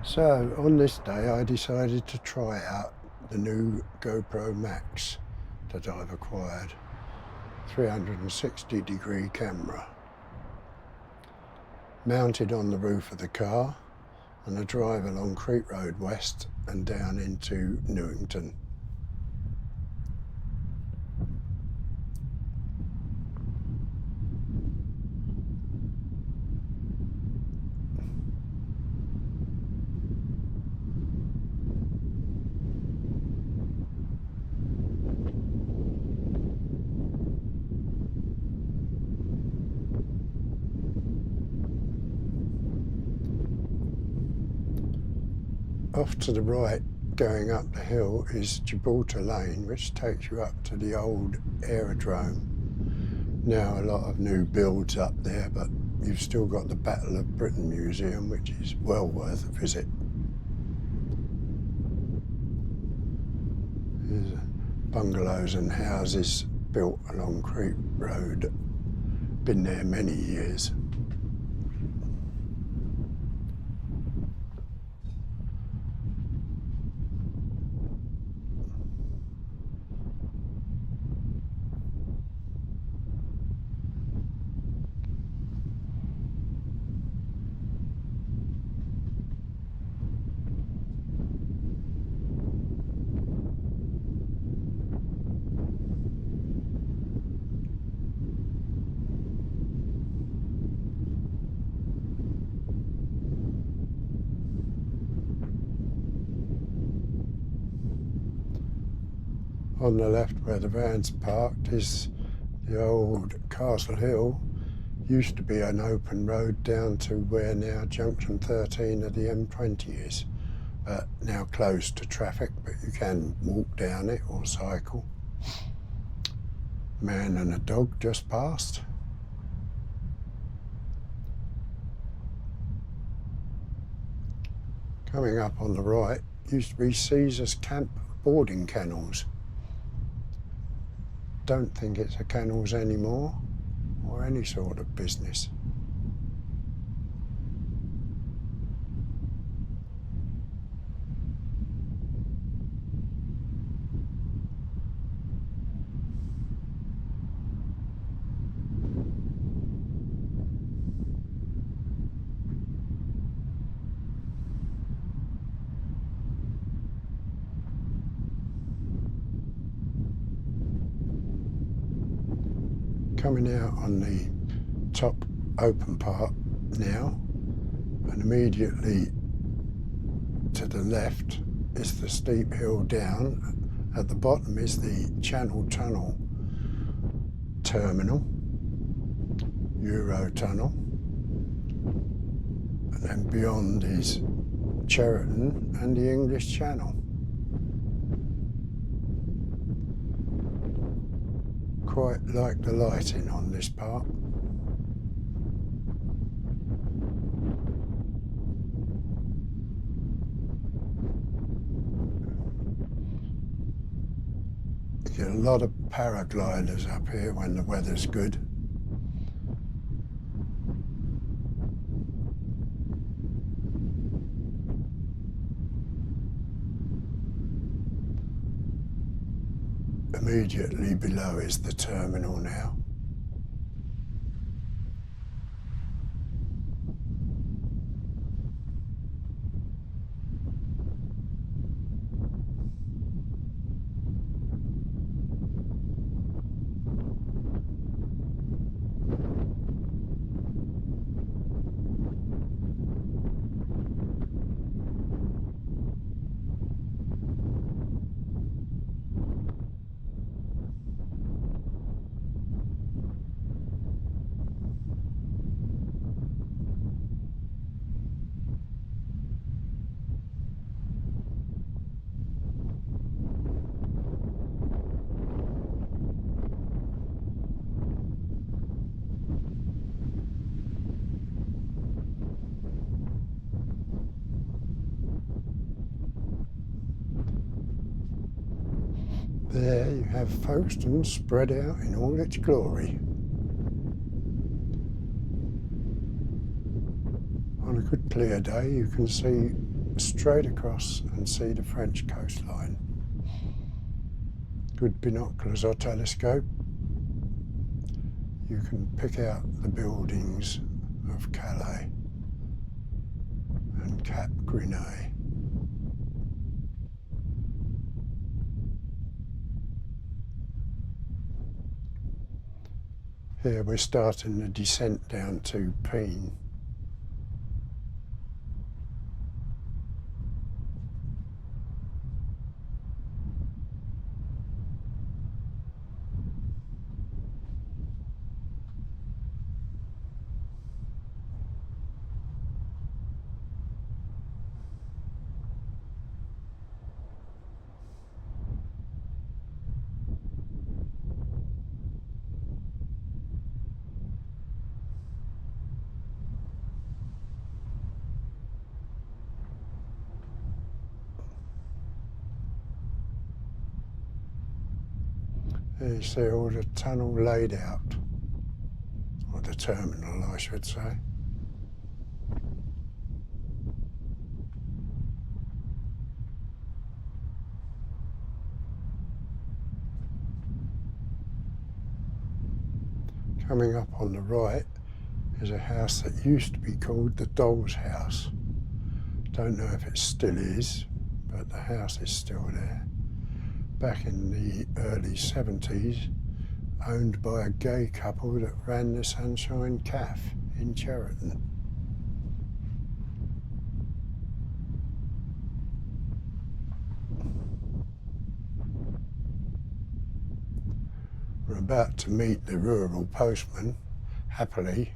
So on this day I decided to try out the new GoPro MAX that I've acquired. 360-degree camera. Mounted on the roof of the car on a drive along Crete Road West and down into Newington. Off to the right, going up the hill, is Gibraltar Lane, which takes you up to the old aerodrome. Now a lot of new builds up there, but you've still got the Battle of Britain Museum, which is well worth a visit. There's bungalows and houses built along Crete Road. Been there many years. On the left where the van's parked is the old Castle Hill. Used to be an open road down to where now junction 13 of the M20 is, but now closed to traffic, but you can walk down it or cycle. Man and a dog just passed. Coming up on the right used to be Caesar's Camp boarding kennels. Don't think it's a kennels anymore, or any sort of business. Coming out on the top open part now, and immediately to the left is the steep hill down. At the bottom is the Channel Tunnel terminal, Euro Tunnel, and then beyond is Cheriton and the English Channel. Quite like the lighting on this part. You get a lot of paragliders up here when the weather's good. Immediately below is the terminal now. There you have Folkestone spread out in all its glory. On a good clear day you can see straight across and see the French coastline. Good binoculars or telescope. You can pick out the buildings of Calais and Cap Gris-Nez. Here we're starting the descent down to Peen. There you see all the tunnel laid out, or the terminal I should say. Coming up on the right is a house that used to be called the Doll's House. Don't know if it still is, but the house is still there. Back in the early 70s, owned by a gay couple that ran the Sunshine Cafe in Cheriton. We're about to meet the rural postman, happily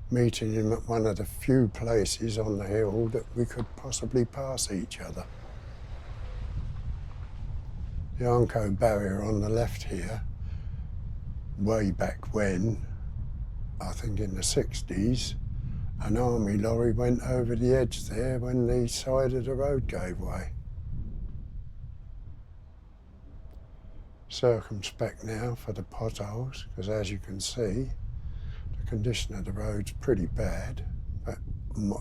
meeting him at one of the few places on the hill that we could possibly pass each other. The Arnco barrier on the left here, way back when, I think in the 60s, an army lorry went over the edge there when the side of the road gave way. Circumspect now for the potholes, because as you can see, the condition of the road's pretty bad, but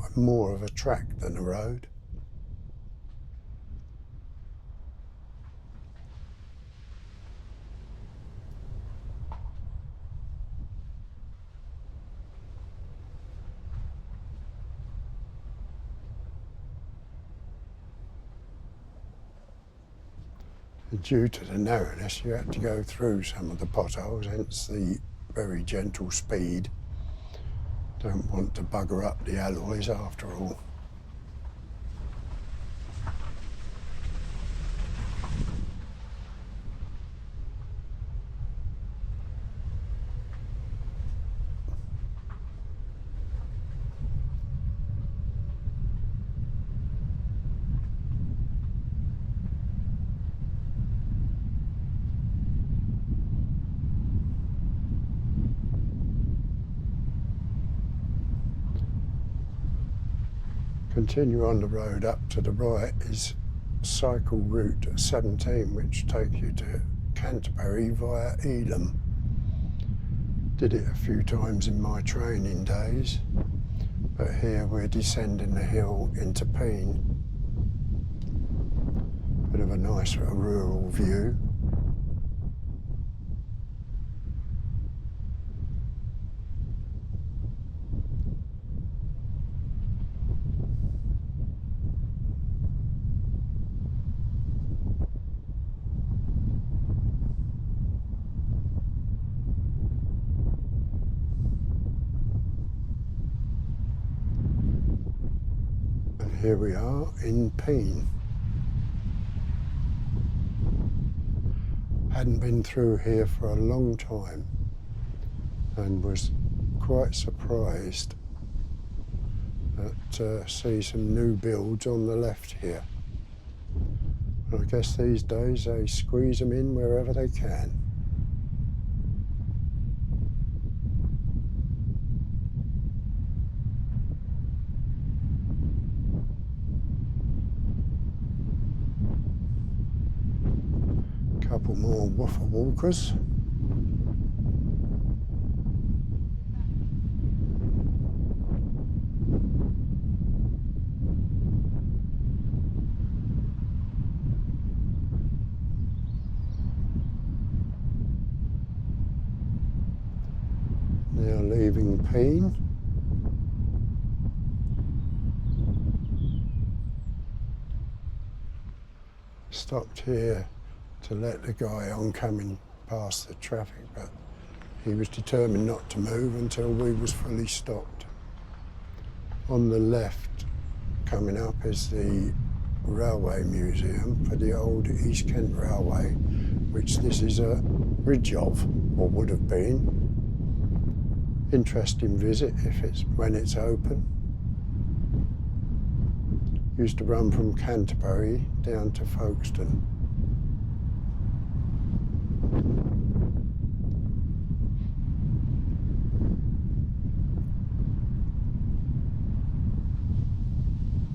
more of a track than a road. Due to the narrowness, you had to go through some of the potholes, hence the very gentle speed. Don't want to bugger up the alloys after all. Continue on the road up to the right is cycle route 17, which takes you to Canterbury via Elam. Did it a few times in my training days, but here we're descending the hill into Peen. Bit of a nice rural view. Here we are in Peen. Hadn't been through here for a long time and was quite surprised to see some new builds on the left here. I guess these days they squeeze them in wherever they can. Couple more woofer walkers. been. Stopped here to let the guy oncoming past the traffic, but he was determined not to move until we was fully stopped. On the left, coming up, is the Railway Museum for the old East Kent Railway, which this is a bridge of, or would have been. Interesting visit when it's open. Used to run from Canterbury down to Folkestone.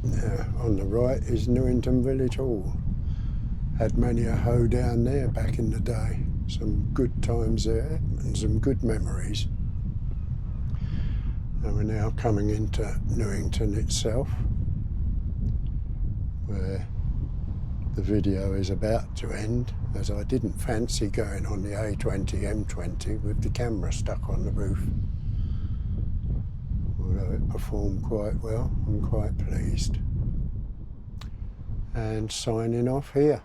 Now, on the right is Newington Village Hall. Had many a hoe down there back in the day. Some good times there and some good memories. And we're now coming into Newington itself, where the video is about to end, as I didn't fancy going on the A20 M20 with the camera stuck on the roof. Although it performed quite well, I'm quite pleased. And signing off here.